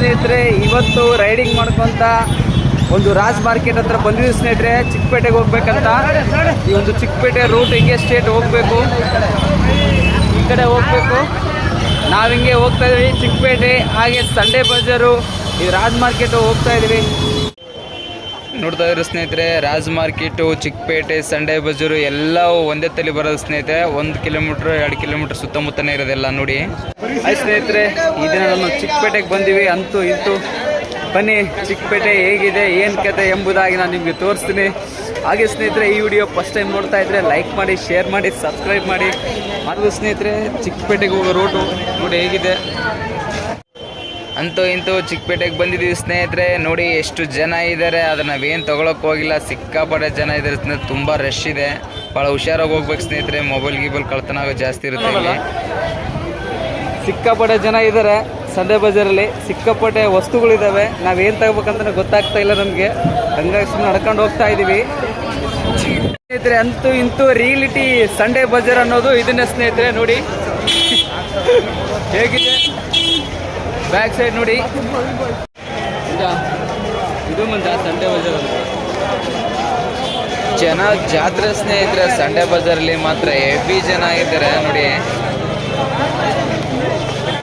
ಸ್ನೇಹಿತರೆ, ಇವತ್ತು ರೈಡಿಂಗ್ ಮಾಡ್ಕೊಂತ ಒಂದು ರಾಜ್ ಮಾರ್ಕೆಟ್ ಹತ್ರ ಬಂದಿದ್ವಿ ಸ್ನೇಹಿತರೆ. ಚಿಕ್ಕಪೇಟೆಗೆ ಹೋಗ್ಬೇಕಂತ. ಈ ಒಂದು ಚಿಕ್ಕಪೇಟೆ ರೂಟ್ ಹಿಂಗೆ ಸ್ಟೇಟ್ ಹೋಗಬೇಕು, ಈ ಕಡೆ ಹೋಗಬೇಕು. ನಾವು ಹಿಂಗೆ ಹೋಗ್ತಾ ಇದೀವಿ ಚಿಕ್ಕಪೇಟೆ, ಹಾಗೆ ಸಂಡೇ ಬಜಾರು, ಈ ರಾಜ್ ಮಾರ್ಕೆಟು ಹೋಗ್ತಾ ಇದೀವಿ. ನೋಡ್ತಾ ಇದ್ರು ಸ್ನೇಹಿತರೆ, ರಾಜ್ ಮಾರ್ಕೆಟು, ಚಿಕ್ಕಪೇಟೆ, ಸಂಡೇ ಬಜಾರು ಎಲ್ಲವೂ ಒಂದೇ ತಲೆ ಬರೋದು ಸ್ನೇಹಿತರೆ. 1 ಕಿಲೋಮೀಟ್ರ್ 2 ಕಿಲೋಮೀಟ್ರ್ ಸುತ್ತಮುತ್ತನೇ ಇರೋದೆಲ್ಲ ನೋಡಿ. ಆಯ್ತು ಸ್ನೇಹಿತರೆ, ಈ ದಿನ ನಮ್ಮ ಚಿಕ್ಕಪೇಟೆಗೆ ಬಂದೀವಿ. ಅಂತೂ ಇಂತೂ ಬನ್ನಿ, ಚಿಕ್ಕಪೇಟೆ ಹೇಗಿದೆ, ಏನು ಕತೆ ಎಂಬುದಾಗಿ ನಾನು ನಿಮಗೆ ತೋರಿಸ್ತೀನಿ. ಹಾಗೆ ಸ್ನೇಹಿತರೆ, ಈ ವಿಡಿಯೋ ಫಸ್ಟ್ ಟೈಮ್ ನೋಡ್ತಾ ಇದ್ದರೆ ಲೈಕ್ ಮಾಡಿ, ಶೇರ್ ಮಾಡಿ, ಸಬ್ಸ್ಕ್ರೈಬ್ ಮಾಡಿ. ಹಾಗೂ ಸ್ನೇಹಿತರೆ, ಚಿಕ್ಕಪೇಟೆಗೆ ಹೋಗೋ ರೋಡು ನೋಡಿ ಹೇಗಿದೆ. ಅಂತೂ ಇಂತೂ ಚಿಕ್ಕಪೇಟೆಗೆ ಬಂದಿದ್ದೀವಿ ಸ್ನೇಹಿತರೆ. ನೋಡಿ ಎಷ್ಟು ಜನ ಇದ್ದಾರೆ, ಅದನ್ನು ನಾವೇನು ತೊಗೊಳಕ್ಕೆ ಹೋಗಿಲ್ಲ. ಸಿಕ್ಕಾಪಟ್ಟೆ ಜನ ಇದ್ದಾರೆ ಸ್ನೇಹಿತರೆ, ತುಂಬ ರಶ್ ಇದೆ. ಭಾಳ ಹುಷಾರಾಗಿ ಹೋಗ್ಬೇಕು ಸ್ನೇಹಿತರೆ, ಮೊಬೈಲ್ ಕಳ್ತನ ಆಗೋ ಜಾಸ್ತಿ ಇರುತ್ತೆ ಇಲ್ಲಿ. ಸಿಕ್ಕಾಪಟ್ಟೆ ಜನ ಇದ್ದಾರೆ ಸಂಡೇ ಬಜಾರಲ್ಲಿ, ಸಿಕ್ಕಾಪಟ್ಟೆ ವಸ್ತುಗಳಿದ್ದಾವೆ. ನಾವೇನು ತಗೋಬೇಕಂತ ಗೊತ್ತಾಗ್ತಾ ಇಲ್ಲ ನಮಗೆ, ಹಂಗಾಗಿ ಸುಮ್ಮನೆ ನಡ್ಕೊಂಡು ಹೋಗ್ತಾ ಇದ್ದೀವಿ ಸ್ನೇಹಿತರೆ. ಅಂತೂ ಇಂತೂ ರಿಯಾಲಿಟಿ ಸಂಡೇ ಬಜಾರ್ ಅನ್ನೋದು ಇದನ್ನೇ ಸ್ನೇಹಿತರೆ. ನೋಡಿ ಹೇಗಿದೆ ಬ್ಯಾಕ್ ಸೈಡ್ ನೋಡಿ, ಇದು ಮುಂದೆ ಸಂಡೇ ಬಜಾರ್ ಜನ ಜಾತ್ರೆ ಸ್ನೇಹಿತರೆ. ಸಂಡೇ ಬಜಾರಲ್ಲಿ ಮಾತ್ರ ಹೆವಿ ಜನ ಇದ್ದಾರೆ ನೋಡಿ.